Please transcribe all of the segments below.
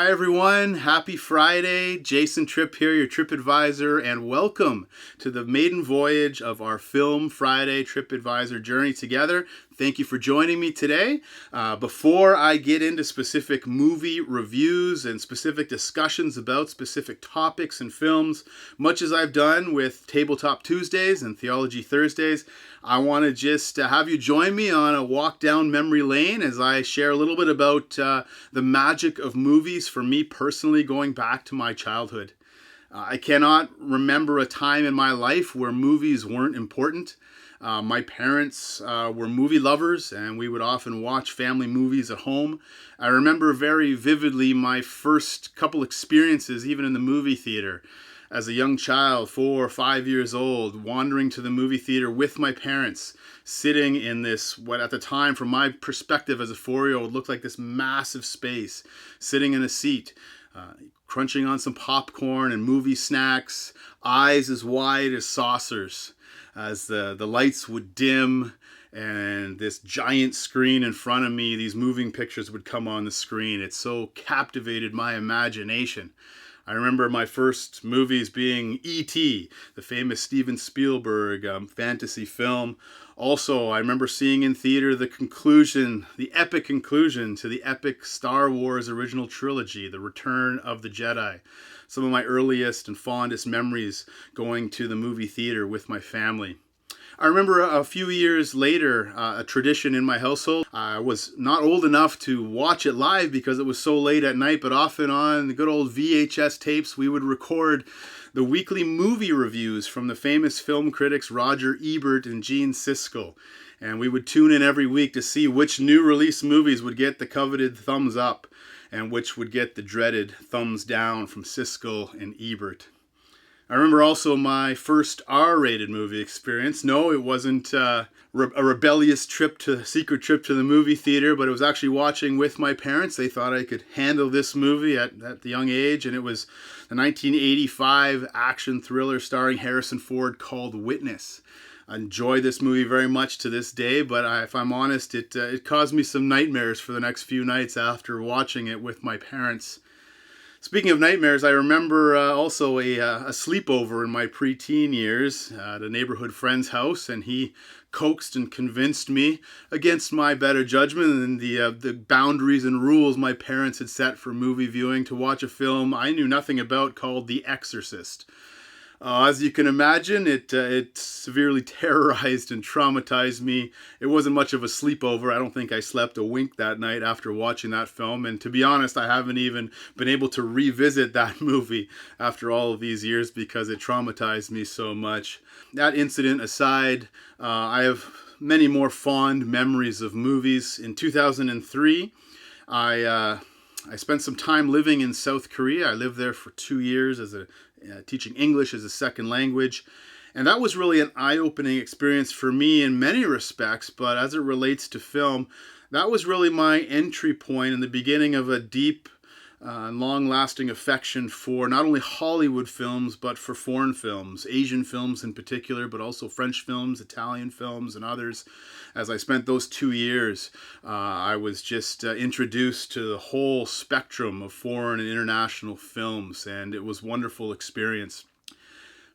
Hi everyone, happy Friday. Jason Tripp here, your Trip Advisor, and welcome to the maiden voyage of our Film Friday Trip Advisor journey together. Thank you for joining me today. Before I get into specific movie reviews and specific discussions about specific topics and films, much as I've done with Tabletop Tuesdays and Theology Thursdays, I want to just have you join me on a walk down memory lane as I share a little bit about the magic of movies for me personally going back to my childhood. I cannot remember a time in my life where movies weren't important. My parents were movie lovers, and we would often watch family movies at home. I remember very vividly my first couple experiences, even in the movie theater. As a young child, 4 or 5 years old, wandering to the movie theater with my parents, sitting in this, what at the time, from my perspective as a 4-year-old, looked like this massive space, sitting in a seat, crunching on some popcorn and movie snacks, eyes as wide as saucers, as the lights would dim and this giant screen in front of me, these moving pictures would come on the screen. It so captivated my imagination. I remember my first movies being E.T., the famous Steven Spielberg fantasy film. Also, I remember seeing in theater the epic conclusion to the epic Star Wars original trilogy, The Return of the Jedi. Some of my earliest and fondest memories going to the movie theater with my family. I remember a few years later, a tradition in my household. I was not old enough to watch it live because it was so late at night, but often on the good old VHS tapes, we would record the weekly movie reviews from the famous film critics Roger Ebert and Gene Siskel. And we would tune in every week to see which new release movies would get the coveted thumbs up and which would get the dreaded thumbs down from Siskel and Ebert. I remember also my first R-rated movie experience. No, it wasn't a rebellious secret trip to the movie theater, but it was actually watching with my parents. They thought I could handle this movie at the young age, and it was the 1985 action thriller starring Harrison Ford called Witness. I enjoy this movie very much to this day, but if I'm honest, it caused me some nightmares for the next few nights after watching it with my parents. Speaking of nightmares, I remember also a sleepover in my preteen years at a neighborhood friend's house, and he coaxed and convinced me, against my better judgment and the boundaries and rules my parents had set for movie viewing, to watch a film I knew nothing about called The Exorcist. As you can imagine, it severely terrorized and traumatized me. It wasn't much of a sleepover. I don't think I slept a wink that night after watching that film. And to be honest, I haven't even been able to revisit that movie after all of these years because it traumatized me so much. That incident aside, I have many more fond memories of movies. In 2003, I spent some time living in South Korea. I lived there for 2 years as teaching English as a second language. And that was really an eye-opening experience for me in many respects, but as it relates to film, that was really my entry point in the beginning of a deep and long-lasting affection for not only Hollywood films, but for foreign films, Asian films in particular, but also French films, Italian films, and others. As I spent those 2 years, I was just introduced to the whole spectrum of foreign and international films, and it was a wonderful experience.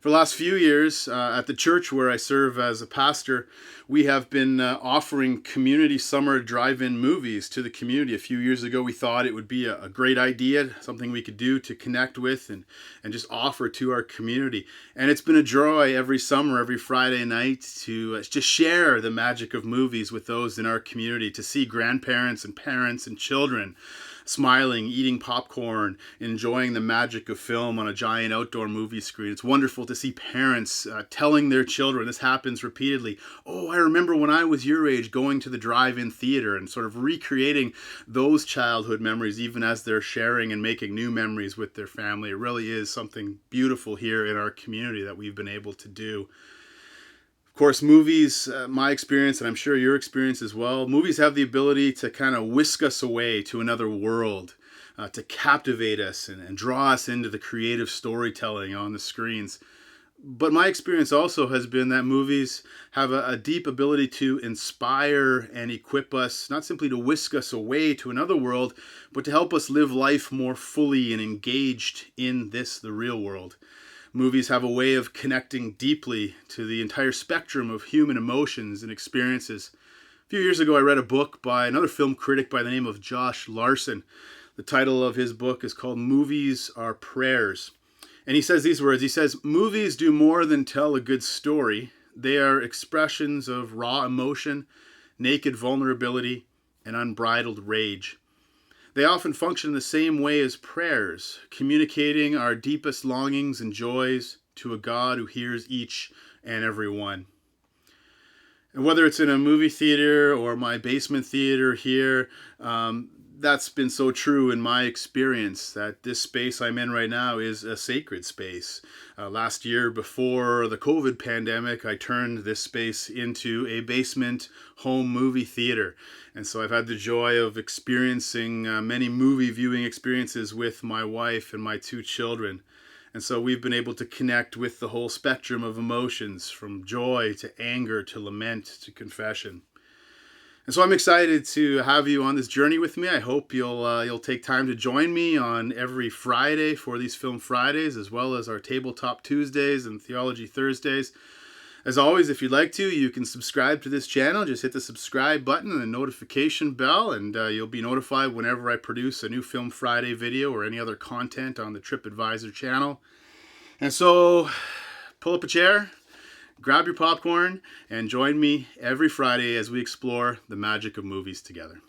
For the last few years, at the church where I serve as a pastor, we have been offering community summer drive-in movies to the community. A few years ago, we thought it would be a great idea, something we could do to connect with and just offer to our community. And it's been a joy every summer, every Friday night, to just share the magic of movies with those in our community, to see grandparents and parents and children smiling, eating popcorn, enjoying the magic of film on a giant outdoor movie screen. It's wonderful to see parents telling their children, this happens repeatedly, oh, I remember when I was your age going to the drive-in theater, and sort of recreating those childhood memories even as they're sharing and making new memories with their family. It really is something beautiful here in our community that we've been able to do. Of course, movies, my experience, and I'm sure your experience as well, movies have the ability to kind of whisk us away to another world, to captivate us and draw us into the creative storytelling on the screens. But my experience also has been that movies have a deep ability to inspire and equip us, not simply to whisk us away to another world, but to help us live life more fully and engaged in this, the real world. Movies have a way of connecting deeply to the entire spectrum of human emotions and experiences. A few years ago, I read a book by another film critic by the name of Josh Larsen. The title of his book is called Movies Are Prayers. And he says these words. He says, movies do more than tell a good story. They are expressions of raw emotion, naked vulnerability, and unbridled rage. They often function the same way as prayers, communicating our deepest longings and joys to a God who hears each and every one. And whether it's in a movie theater or my basement theater here, that's been so true in my experience, that this space I'm in right now is a sacred space. Last year, before the COVID pandemic, I turned this space into a basement home movie theater. And so I've had the joy of experiencing many movie viewing experiences with my wife and my two children. And so we've been able to connect with the whole spectrum of emotions, from joy to anger to lament to confession. And so I'm excited to have you on this journey with me. I hope you'll take time to join me on every Friday for these Film Fridays, as well as our Tabletop Tuesdays and Theology Thursdays. As always, if you'd like to, you can subscribe to this channel. Just hit the subscribe button and the notification bell, and you'll be notified whenever I produce a new Film Friday video or any other content on the TripAdvisor channel. And so, pull up a chair, grab your popcorn, and join me every Friday as we explore the magic of movies together.